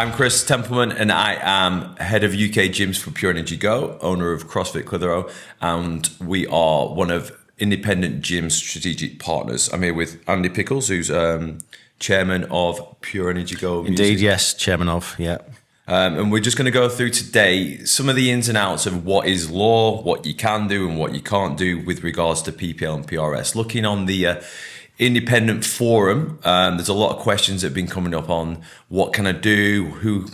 I'm Chris Templeman, and I am head of UK gyms for Pure Energy Go, owner of CrossFit Clitheroe, and we are one of Independent Gym's strategic partners. I'm here with Andy Pickles, who's chairman of Pure Energy Go. Indeed, yes, chairman of, yeah. And we're just going to go through today some of the ins and outs of what is law, what you can do and what you can't do with regards to PPL and PRS. Looking on the independent forum, there's a lot of questions that have been coming up on what can I do,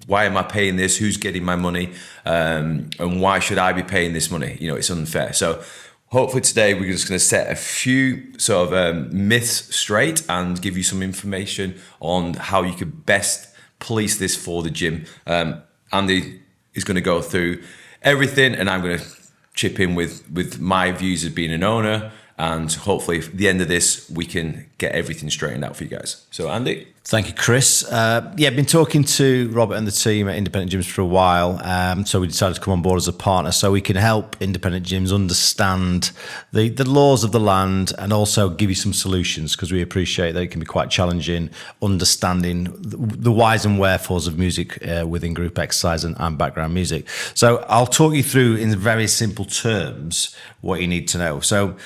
why am I paying this, who's getting my money, and why should I be paying this money? You know, it's unfair. So hopefully today we're just going to set a few sort of myths straight and give you some information on how you could best police this for the gym. Andy is going to go through everything, and I'm going to chip in with my views as being an owner, and hopefully at the end of this we can get everything straightened out for you guys. So Andy. Thank you, Chris. I've been talking to Robert and the team at Independent Gyms for a while, so we decided to come on board as a partner so we can help independent gyms understand the laws of the land and also give you some solutions, because we appreciate that it can be quite challenging understanding the whys and wherefores of music within group exercise and background music. So I'll talk you through in very simple terms what you need to know. So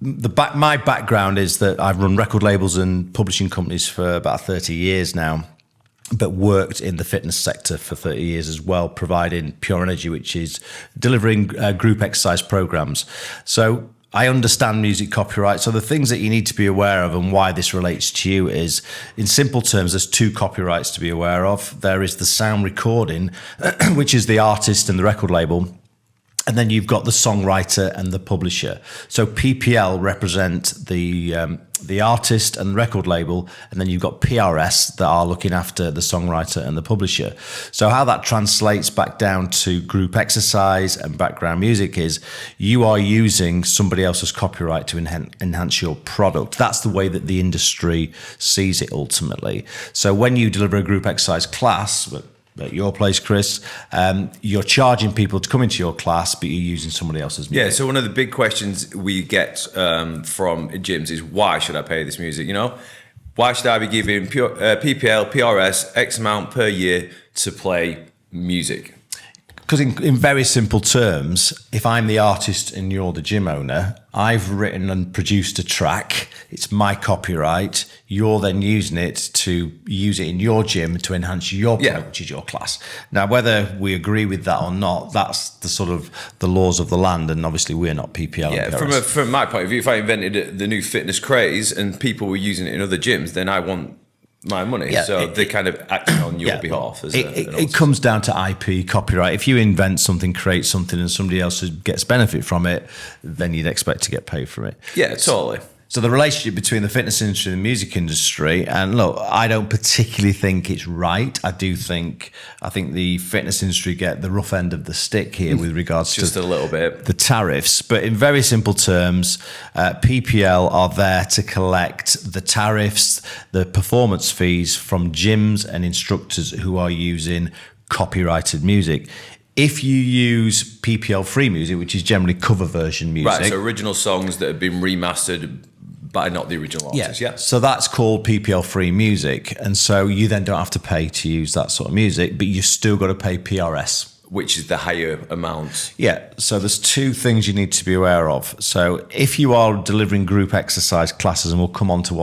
my background is that I've run record labels and publishing companies for about 30 years now, but worked in the fitness sector for 30 years as well, providing Pure Energy, which is delivering group exercise programs. So I understand music copyright. So the things that you need to be aware of and why this relates to you is, in simple terms, there's two copyrights to be aware of. There is the sound recording, which is the artist and the record label. And then you've got the songwriter and the publisher. So PPL represent the artist and the record label, and then you've got PRS that are looking after the songwriter and the publisher. So how that translates back down to group exercise and background music is you are using somebody else's copyright to enhance your product. That's the way that the industry sees it ultimately. So when you deliver a group exercise class at your place, Chris, you're charging people to come into your class, but you're using somebody else's music. Yeah, so one of the big questions we get from gyms is, why should I pay this music? You know, why should I be giving PPL, PRS X amount per year to play music? Because in very simple terms, if I'm the artist and you're the gym owner, I've written and produced a track. It's my copyright. You're then using it to use it in your gym to enhance your product, which is your class. Now, whether we agree with that or not, that's the sort of the laws of the land, and obviously we're not PPL. Yeah, from my point of view, if I invented the new fitness craze and people were using it in other gyms, then I want my money. Yeah, so they kind of act on your behalf. It comes down to IP, copyright. If you invent something, create something, and somebody else gets benefit from it, then you'd expect to get paid from it. Yeah, totally. So the relationship between the fitness industry and the music industry, and look, I don't particularly think it's right. I think the fitness industry get the rough end of the stick here with regards just a little bit the tariffs. But in very simple terms, PPL are there to collect the tariffs, the performance fees from gyms and instructors who are using copyrighted music. If you use PPL free music, which is generally cover version music, right? So original songs that have been remastered by not the original artist. Yeah. So that's called PPL free music, and so you then don't have to pay to use that sort of music, but you still got to pay PRS, which is the higher amount. Yeah. So there's two things you need to be aware of. So if you are delivering group exercise classes, and we'll come on to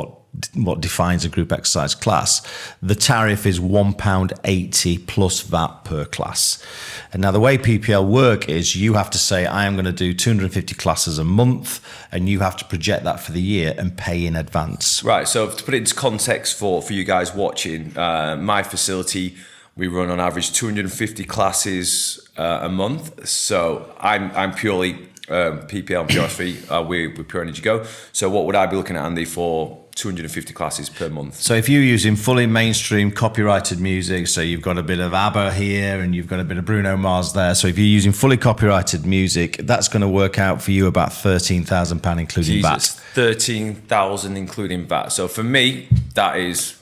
what defines a group exercise class, the tariff is £1.80 plus VAT per class. And now the way PPL work is you have to say, I am going to do 250 classes a month, and you have to project that for the year and pay in advance. Right. So to put it into context for you guys watching, my facility, we run on average 250 classes a month. So I'm purely PPL and PRS free. We're Pure Energy Go. So what would I be looking at, Andy, for 250 classes per month? So if you're using fully mainstream copyrighted music, so you've got a bit of ABBA here and you've got a bit of Bruno Mars there. So if you're using fully copyrighted music, that's going to work out for you about £13,000 including VAT. 13,000 including VAT. So for me, that is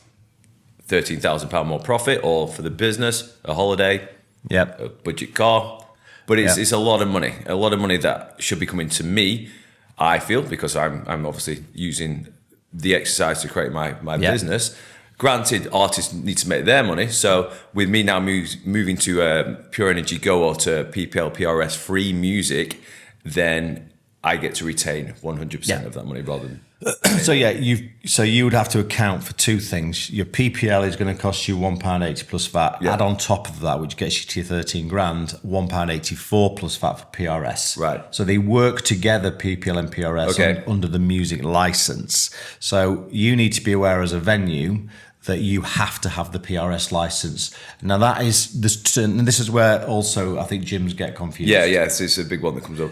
£13,000 more profit, or for the business, a holiday, a budget car. But it's a lot of money that should be coming to me, I feel, because I'm obviously using the exercise to create my business. Granted, artists need to make their money. So with me now moving to Pure Energy Go or to PPL PRS free music, then I get to retain 100% of that money rather than. So you would have to account for two things. Your PPL is going to cost you £1.80 plus VAT. Yeah. Add on top of that, which gets you to your 13 grand, £1.84 plus VAT for PRS. Right. So they work together, PPL and PRS, Okay. under the music license. So you need to be aware as a venue that you have to have the PRS license. Now that is and this is where also I think gyms get confused. Yeah, it's a big one that comes up.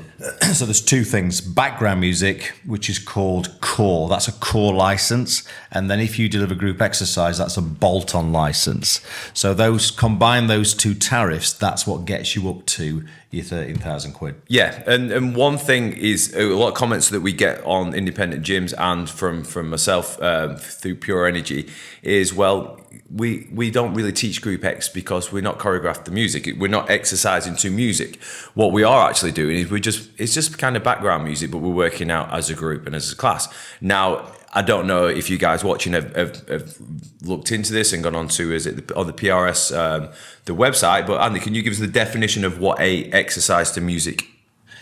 So there's two things: background music, which is called core. That's a core license, and then if you deliver group exercise, that's a bolt-on license. So combine those two tariffs. That's what gets you up to your 13,000 quid. Yeah, and one thing is a lot of comments that we get on independent gyms and from myself through Pure Energy is, well, we don't really teach Group X because we're not choreographed the music. We're not exercising to music. What we are actually doing is it's just kind of background music, but we're working out as a group and as a class. Now, I don't know if you guys watching have looked into this and gone on to on the PRS the website, but Andy, can you give us the definition of what a exercise to music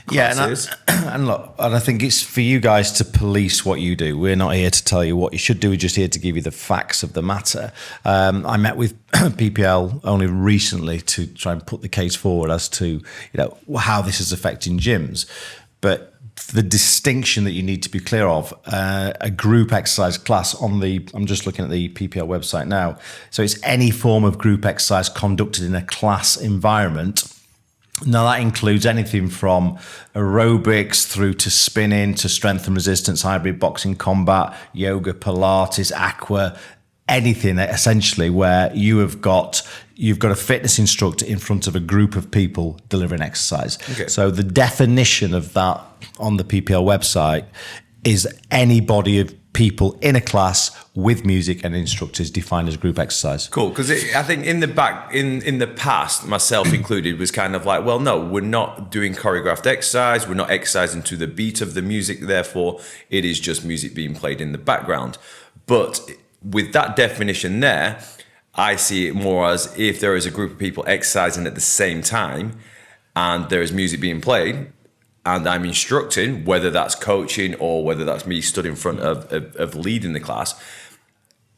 class is? And look, and I think it's for you guys to police what you do. We're not here to tell you what you should do. We're just here to give you the facts of the matter. I met with PPL only recently to try and put the case forward as to how this is affecting gyms, but the distinction that you need to be clear of, a group exercise class I'm just looking at the PPL website now. So it's any form of group exercise conducted in a class environment. Now that includes anything from aerobics through to spinning, to strength and resistance, hybrid boxing, combat, yoga, Pilates, aqua, anything essentially where you've got a fitness instructor in front of a group of people delivering exercise. Okay. So the definition of that on the PPL website is any body of people in a class with music and instructors defined as group exercise. Cool, because I think in the past, myself included, was kind of like, well, no, we're not doing choreographed exercise. We're not exercising to the beat of the music. Therefore, it is just music being played in the background. But with that definition there, I see it more as if there is a group of people exercising at the same time and there is music being played and I'm instructing, whether that's coaching or whether that's me stood in front of leading the class,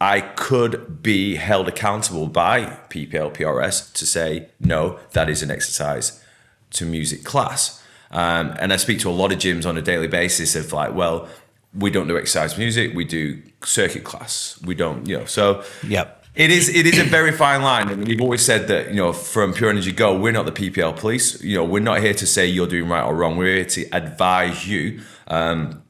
I could be held accountable by PPL, PRS to say, no, that is an exercise to music class. And I speak to a lot of gyms on a daily basis of like, well, we don't do exercise music, we do circuit class. We don't, so Yep. It is a very fine line. And we've always said that, from Pure Energy Go, we're not the PPL police. We're not here to say you're doing right or wrong. We're here to advise you on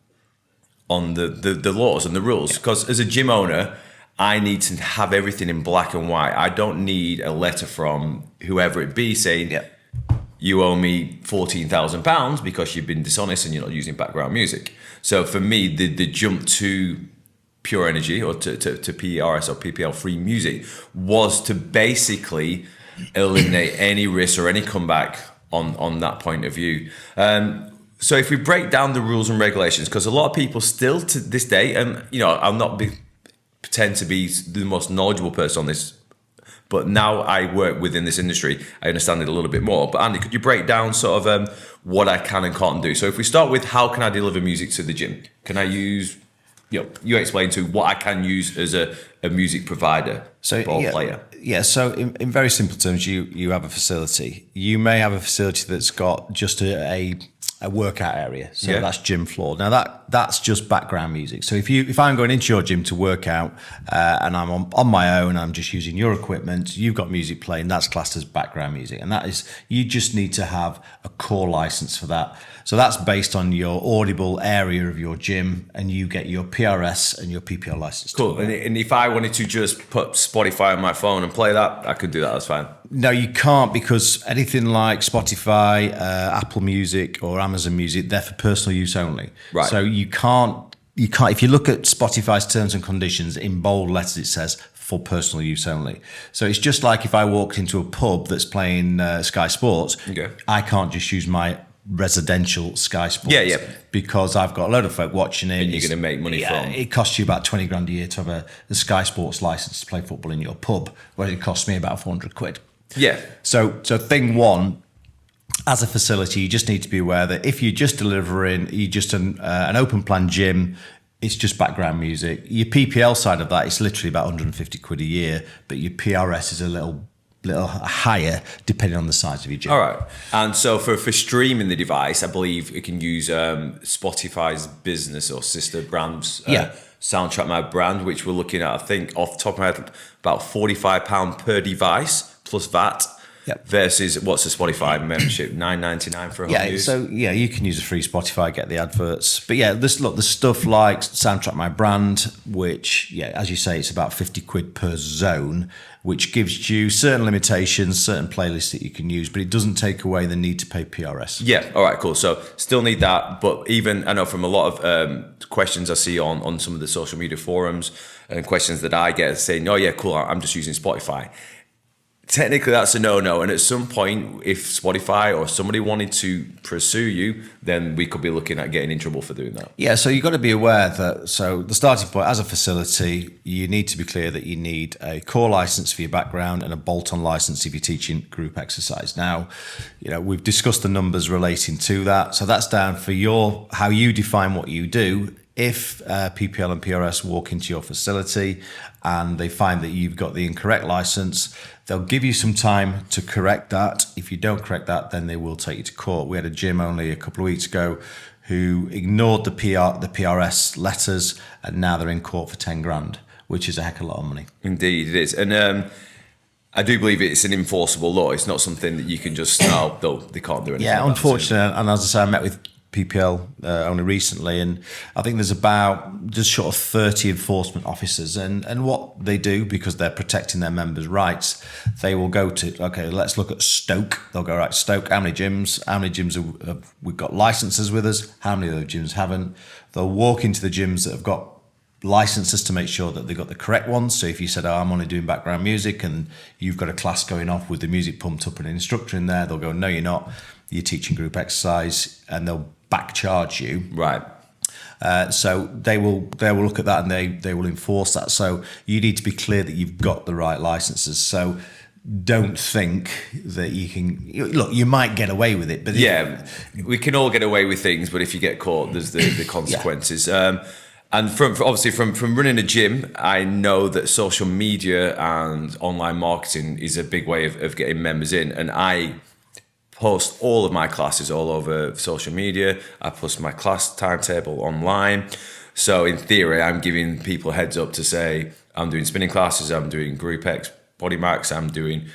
the laws and the rules. Because as a gym owner, I need to have everything in black and white. I don't need a letter from whoever it be saying, you owe me £14,000 because you've been dishonest and you're not using background music. So for me, the jump to Pure Energy or to PRS or PPL free music was to basically eliminate any risk or any comeback on that point of view. So if we break down the rules and regulations, because a lot of people still to this day, and I'll not pretend to be the most knowledgeable person on this, but now I work within this industry, I understand it a little bit more. But Andy, could you break down sort of what I can and can't do? So if we start with how can I deliver music to the gym? Can I use, you explain to what I can use as a music provider, ball player. Yeah, so in very simple terms, you have a facility. You may have a facility that's got just a workout area, so that's gym floor. Now that's just background music. So if I'm going into your gym to work out and I'm on my own, I'm just using your equipment, you've got music playing, that's classed as background music, and that is, you just need to have a core license for that. So that's based on your audible area of your gym, and you get your PRS and your PPL license. Cool. And if I wanted to just put Spotify on my phone and play that, I could do that. That's fine. No, you can't, because anything like Spotify, Apple Music or Amazon Music, they're for personal use only. Right. So you can't, if you look at Spotify's terms and conditions, in bold letters it says for personal use only. So it's just like if I walked into a pub that's playing Sky Sports, I can't just use my residential Sky Sports. Yeah, yeah. Because I've got a load of folk watching it. And you're going to make money from. It costs you about 20 grand a year to have a Sky Sports license to play football in your pub, whereas it costs me about 400 quid. Yeah. So thing one, as a facility, you just need to be aware that if you're just delivering, you're just an open plan gym, it's just background music. Your PPL side of that is literally about 150 quid a year, but your PRS is a little higher depending on the size of your gym. All right. And so for streaming the device, I believe it can use Spotify's business or sister brands. Soundtrack My Brand, which we're looking at, I think, off the top of my head, about £45 per device plus VAT. Yep. Versus what's the Spotify membership? $9.99 for a home use. So you can use a free Spotify, get the adverts. But there's stuff like Soundtrack My Brand, which as you say, it's about 50 quid per zone, which gives you certain limitations, certain playlists that you can use, but it doesn't take away the need to pay PRS. Yeah, all right, cool. So still need that, but even I know from a lot of questions I see on some of the social media forums and questions that I get saying, "Oh yeah, cool, I'm just using Spotify." Technically, that's a no-no. And at some point, if Spotify or somebody wanted to pursue you, then we could be looking at getting in trouble for doing that. Yeah, so you've got to be aware that, so the starting point, as a facility, you need to be clear that you need a core license for your background and a bolt-on license if you're teaching group exercise. Now, we've discussed the numbers relating to that. So that's down for how you define what you do. If PPL and PRS walk into your facility and they find that you've got the incorrect license, they'll give you some time to correct that. If you don't correct that, then they will take you to court. We had a gym only a couple of weeks ago who ignored the PRS letters, and now they're in court for 10 grand, which is a heck of a lot of money. Indeed, it is. And I do believe it's an enforceable law. It's not something that you can just, they can't do anything. Yeah, unfortunately, and as I say, I met with PPL only recently, and I think there's about just short of 30 enforcement officers, and what they do, because they're protecting their members' rights, they will go to, okay, let's look at Stoke. They'll go, right, Stoke, how many gyms have we've got licenses with us, how many of those gyms haven't. They'll walk into the gyms that have got licenses to make sure that they've got the correct ones. So if you said, I'm only doing background music, and you've got a class going off with the music pumped up and an instructor in there, they'll go, no, you're not, you're teaching group exercise, and they'll back charge you. Right. So they will look at that, and they will enforce that. So you need to be clear that you've got the right licenses. So don't think that you can look. You might get away with it, but we can all get away with things. But if you get caught, there's the consequences. And from running a gym, I know that social media and online marketing is a big way of getting members in, and I post all of my classes all over social media. I post my class timetable online. So in theory, I'm giving people a heads up to say, I'm doing spinning classes, I'm doing Group X Body Max, I'm doing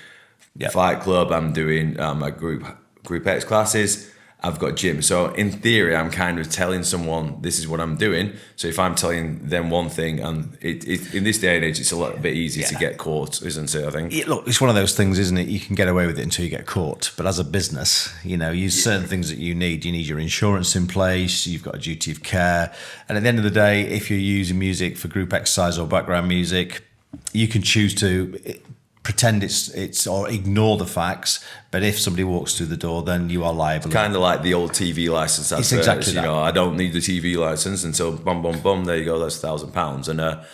Fight Club, I'm doing my Group X classes. I've got gym. So in theory, I'm kind of telling someone this is what I'm doing. So if I'm telling them one thing, and it in this day and age, it's a little bit easier to get caught, isn't it? I think. Look, it's one of those things, isn't it? You can get away with it until you get caught. But as a business, use certain things that you need. You need your insurance in place. You've got a duty of care. And at the end of the day, if you're using music for group exercise or background music, you can choose to pretend it's or ignore the facts, but if somebody walks through the door, then you are liable. Kind of like the old TV license. It's exactly that. I don't need the TV license until boom, there you go. That's £1,000, and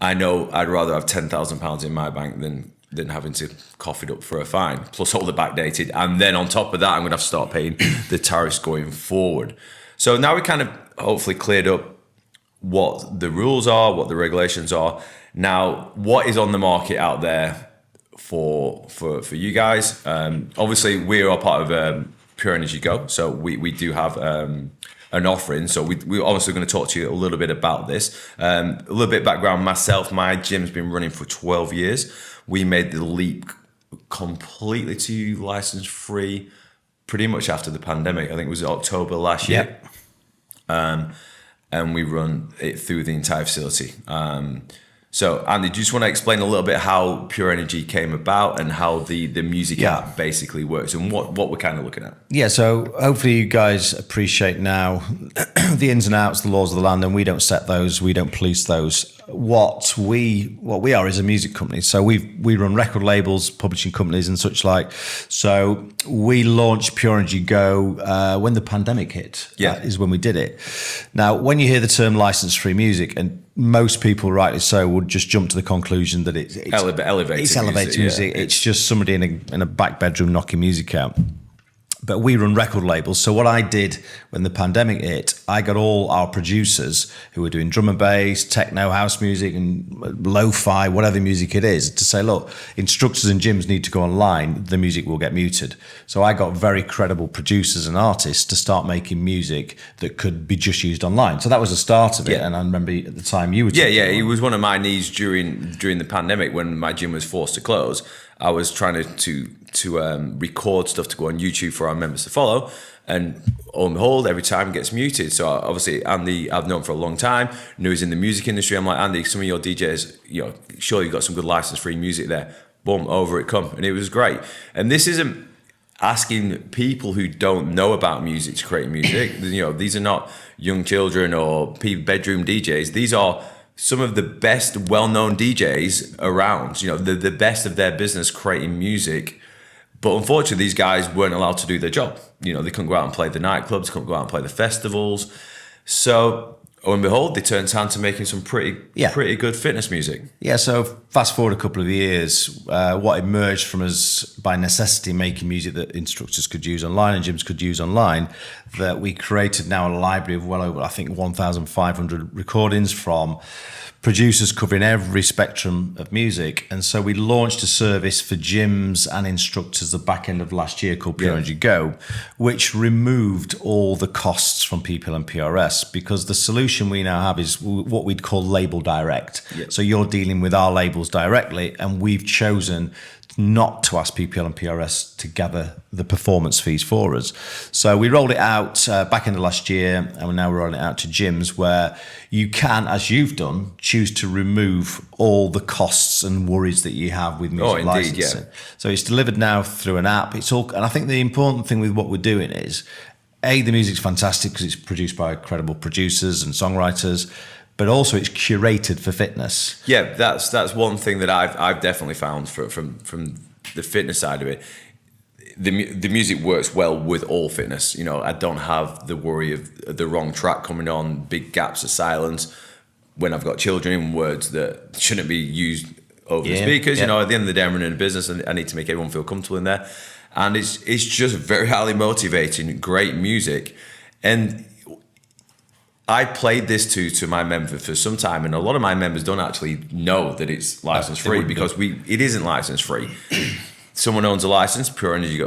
I know I'd rather have £10,000 in my bank than having to cough it up for a fine, plus all the backdated, and then on top of that, I'm going to have to start paying the tariffs going forward. So now we kind of hopefully cleared up what the rules are, what the regulations are. Now, what is on the market out there for you guys? Obviously, we are part of Pure Energy Go, so we do have an offering. So we're obviously going to talk to you a little bit about this. A little bit of background myself. My gym's been running for 12 years. We made the leap completely to license free pretty much after the pandemic. I think it was October last year. And we run it through the entire facility. So, Andy, do you just want to explain a little bit how Pure Energy came about and how the music app basically works and what we're kind of looking at? Yeah, so hopefully you guys appreciate now the ins and outs, the laws of the land, and we don't set those, we don't police those. What we are is a music company. So we run record labels, publishing companies and such like. So we launched Pure Energy Go when the pandemic hit. Yeah. That is when we did it. Now, when you hear the term license-free music, and most people, rightly so, would just jump to the conclusion that it's elevated music. Yeah. It's just somebody in a back bedroom knocking music out. But we run record labels. So what I did when the pandemic hit, I got all our producers who were doing drum and bass, techno, house music, and lo-fi, whatever music it is, to say, look, instructors and gyms need to go online. The music will get muted. So I got very credible producers and artists to start making music that could be just used online. So that was the start of it. Yeah. And I remember at the time you were talking Yeah. about It was one of my needs during the pandemic when my gym was forced to close. I was trying to record stuff to go on YouTube for our members to follow, and on hold every time it gets muted. So obviously Andy, I've known for a long time, knew he's in the music industry. I'm like, Andy, some of your DJs, sure you've got some good license-free music there. Boom, over it come, and it was great. And this isn't asking people who don't know about music to create music. These are not young children or bedroom DJs. These are some of the best well-known DJs around, the best of their business creating music. But unfortunately, these guys weren't allowed to do their job. They couldn't go out and play the nightclubs, couldn't go out and play the festivals. So, lo and behold, they turned hand to making some pretty good fitness music. Yeah, so fast forward a couple of years, what emerged from us by necessity making music that instructors could use online and gyms could use online, that we created now a library of well over, I think, 1,500 recordings from producers covering every spectrum of music. And so we launched a service for gyms and instructors the back end of last year called Pure Energy Go, which removed all the costs from PPL and PRS, because the solution we now have is what we'd call label direct. Yep. So you're dealing with our labels directly, and we've chosen not to ask PPL and PRS to gather the performance fees for us. So we rolled it out back in the last year, and now we're rolling it out to gyms where you can, as you've done, choose to remove all the costs and worries that you have with music licensing. Yeah. So it's delivered now through an app. It's all, and I think the important thing with what we're doing is, A, the music's fantastic because it's produced by credible producers and songwriters, but also it's curated for fitness. Yeah, that's one thing that I've definitely found from the fitness side of it. The music works well with all fitness. I don't have the worry of the wrong track coming on, big gaps of silence when I've got children in words that shouldn't be used over the speakers. At the end of the day, I'm running a business and I need to make everyone feel comfortable in there. And it's just very highly motivating, great music. And I played this to my members for some time, and a lot of my members don't actually know that it's license free because it isn't license free. Someone owns a license, Pure Energy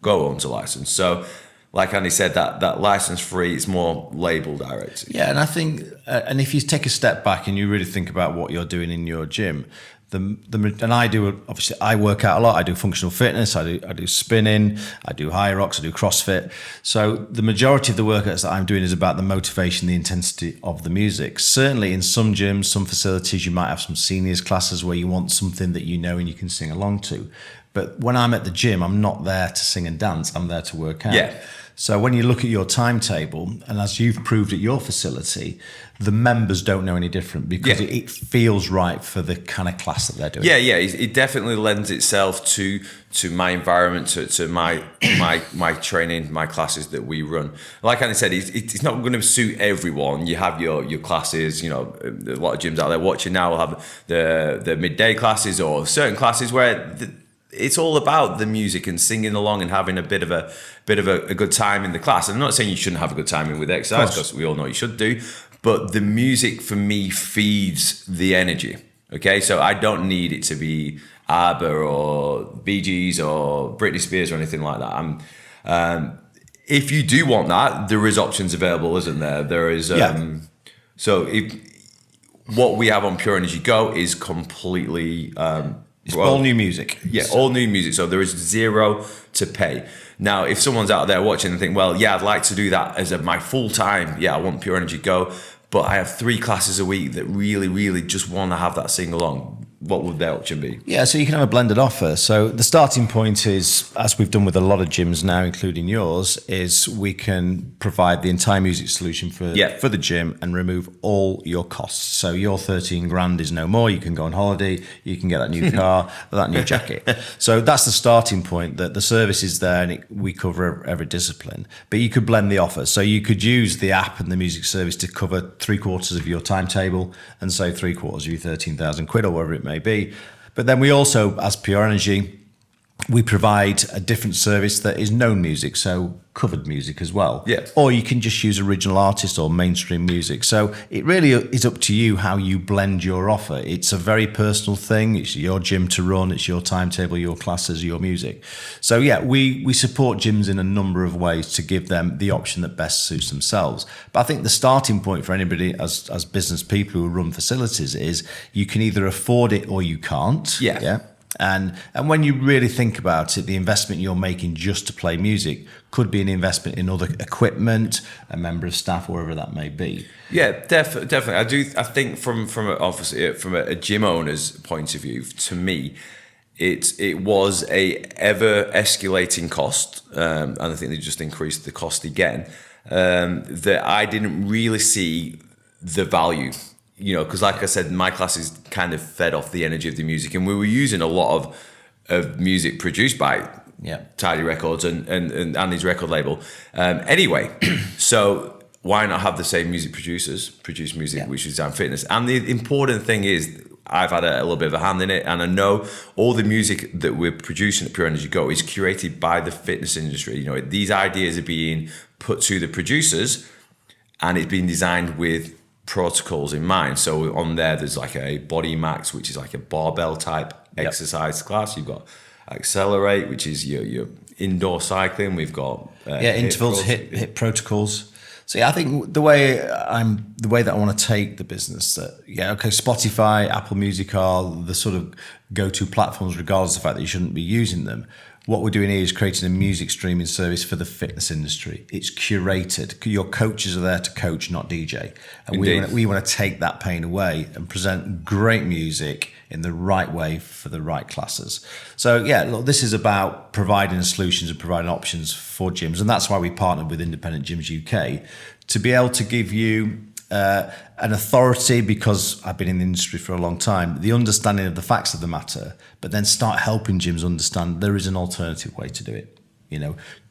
Go owns a license. So, like Andy said, that license free is more label direct. Yeah, and I think, and if you take a step back and you really think about what you're doing in your gym, and I do, obviously I work out a lot. I do functional fitness, I do spinning, I do high rocks, I do CrossFit. So the majority of the workouts that I'm doing is about the motivation, the intensity of the music. Certainly in some gyms, some facilities, you might have some seniors classes where you want something that and you can sing along to. But when I'm at the gym, I'm not there to sing and dance, I'm there to work out. Yeah. So when you look at your timetable, and as you've proved at your facility, the members don't know any different because it feels right for the kind of class that they're doing. Yeah. It definitely lends itself to my environment, to my training, my classes that we run. Like I said, it's not going to suit everyone. You have your classes. A lot of gyms out there watching now will have the midday classes or certain classes where it's all about the music and singing along and having a bit of a good time in the class. And I'm not saying you shouldn't have a good time with exercise, because we all know you should do, but the music for me feeds the energy. Okay, so I don't need it to be ABBA or Bee Gees or Britney Spears or anything like that. If you do want that, there is options available, isn't there? There is. So what we have on Pure Energy Go is completely. It's all new music. Yeah, all new music. So there is zero to pay. Now, if someone's out there watching and think, well, yeah, I'd like to do that as my full time. Yeah, I want Pure Energy Go. but I have 3 classes a week that really, really just want to have that sing along, what would the option be? Yeah, so you can have a blended offer. So the starting point is, as we've done with a lot of gyms now, including yours, is we can provide the entire music solution for the gym and remove all your costs. So your 13 grand is no more. You can go on holiday, you can get that new car, that new jacket. So that's the starting point, that the service is there and we cover every discipline. But you could blend the offer. So you could use the app and the music service to cover 3/4 of your timetable and say 3/4 of your 13,000 quid or whatever it may be. But then we also, as Pure Energy, we provide a different service that is known music, so covered music as well. Yeah. Or you can just use original artists or mainstream music. So it really is up to you how you blend your offer. It's a very personal thing. It's your gym to run. It's your timetable, your classes, your music. So yeah, we support gyms in a number of ways to give them the option that best suits themselves. But I think the starting point for anybody as business people who run facilities is you can either afford it or you can't. Yeah. And when you really think about it, the investment you're making just to play music could be an investment in other equipment, a member of staff, wherever that may be. Yeah, definitely. I think from a gym owner's point of view, to me, it was a ever escalating cost, and I think they just increased the cost again. That I didn't really see the value. Because like I said, my classes kind of fed off the energy of the music, and we were using a lot of music produced by Tidy Records and Andy's record label. Anyway, so why not have the same music producers produce music which is Design Fitness? And the important thing is, I've had a little bit of a hand in it, and I know all the music that we're producing at Pure Energy Go is curated by the fitness industry. These ideas are being put to the producers, and it's been designed with protocols in mind. So on there's like a Body Max, which is like a barbell type exercise class. You've got Accelerate, which is your indoor cycling. We've got intervals, hit protocols. So I think the way that I want to take the business, Spotify, Apple Music are the sort of go-to platforms, regardless of the fact that you shouldn't be using them. What we're doing here is creating a music streaming service for the fitness industry. It's curated. Your coaches are there to coach, not DJ. And we want to take that pain away and present great music in the right way for the right classes. So this is about providing solutions and providing options for gyms. And that's why we partnered with Independent Gyms UK to be able to give you an authority, because I've been in the industry for a long time, the understanding of the facts of the matter, but then start helping gyms understand there is an alternative way to do it.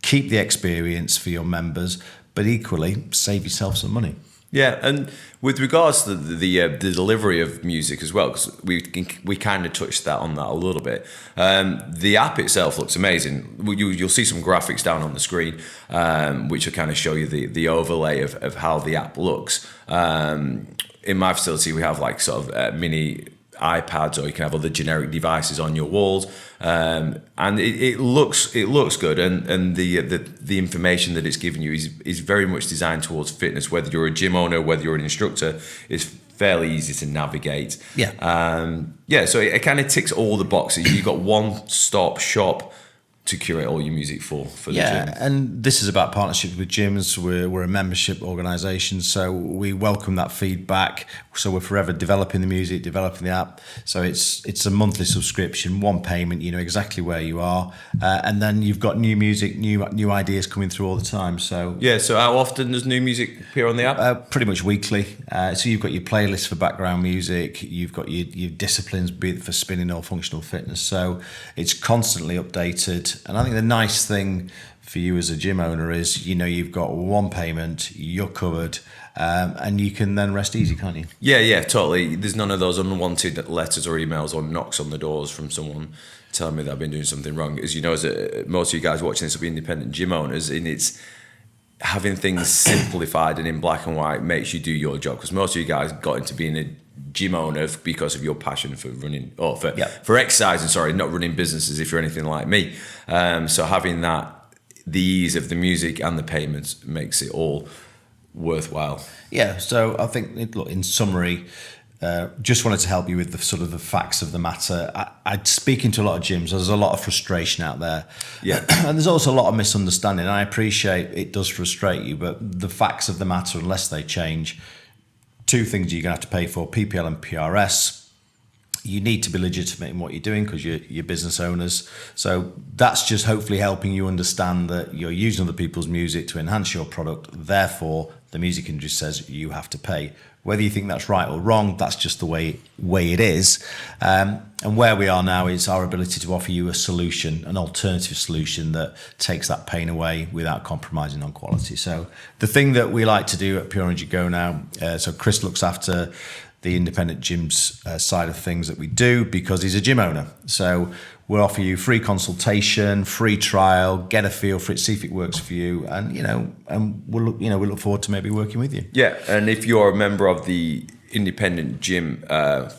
Keep the experience for your members, but equally save yourself some money. Yeah, and with regards to the delivery of music as well, because we kind of touched on that a little bit. The app itself looks amazing. You'll see some graphics down on the screen, which will kind of show you the overlay of how the app looks. In my facility, we have like sort of mini iPads, or you can have other generic devices on your walls, and it looks good, and the information that it's giving you is very much designed towards fitness. Whether you're a gym owner, whether you're an instructor, it's fairly easy to navigate. So it kind of ticks all the boxes. You've got one-stop shop to curate all your music for the gym. And this is about partnerships with gyms. We're a membership organisation, so we welcome that feedback. So we're forever developing the music, developing the app. So it's a monthly subscription, one payment. You know exactly where you are, and then you've got new music, new ideas coming through all the time. So So how often does new music appear on the app? Pretty much weekly. So you've got your playlist for background music. You've got your disciplines, be it for spinning or functional fitness. So it's constantly updated. And I think the nice thing for you as a gym owner is, you've got one payment, you're covered, and you can then rest easy, can't you? Yeah, totally. There's none of those unwanted letters or emails or knocks on the doors from someone telling me that I've been doing something wrong. As you know, most of you guys watching this will be independent gym owners, and it's having things simplified and in black and white makes you do your job, because most of you guys got into being a gym owner because of your passion for running, or for exercising, not running businesses if you're anything like me. So having the ease of the music and the payments makes it all worthwhile. Yeah, so I think, in summary, just wanted to help you with the sort of the facts of the matter. I'm speaking to a lot of gyms. There's a lot of frustration out there. Yeah. And there's also a lot of misunderstanding. I appreciate it does frustrate you, but the facts of the matter, unless they change, two things you're going to have to pay for: PPL and PRS. You need to be legitimate in what you're doing because you're business owners. So that's just hopefully helping you understand that you're using other people's music to enhance your product. Therefore, the music industry says you have to pay. Whether you think that's right or wrong, that's just the way it is. And where we are now is our ability to offer you a solution, an alternative solution that takes that pain away without compromising on quality. So the thing that we like to do at Pure Energy Go now, so Chris looks after the independent gyms side of things that we do because he's a gym owner. So we'll offer you free consultation, free trial, get a feel for it, see if it works for you, and we look forward to maybe working with you. Yeah, and if you're a member of the Independent Gym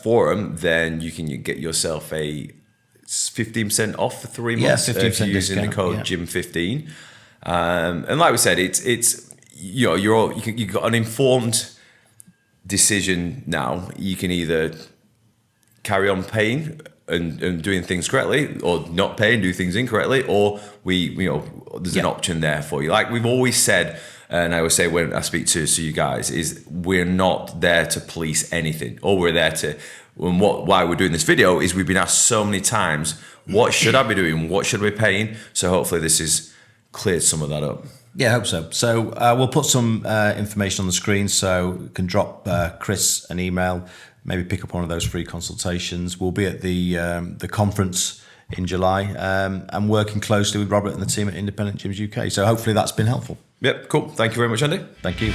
Forum, then you can get yourself a 15% off for 3 months if you're using the code GYM15. And like we said, it's you've got an informed decision now. You can either carry on paying and doing things correctly, or not pay and do things incorrectly, or there's an option there for you. Like we've always said, and I always say when I speak to you guys, is we're not there to police anything. All we're there to, and why we're doing this video is we've been asked so many times, what should I be doing? What should we be paying? So hopefully this has cleared some of that up. Yeah, I hope so. So we'll put some information on the screen, so you can drop Chris an email, maybe pick up one of those free consultations. We'll be at the conference in July and working closely with Robert and the team at Independent Gyms UK. So hopefully that's been helpful. Yep, cool. Thank you very much, Andy. Thank you.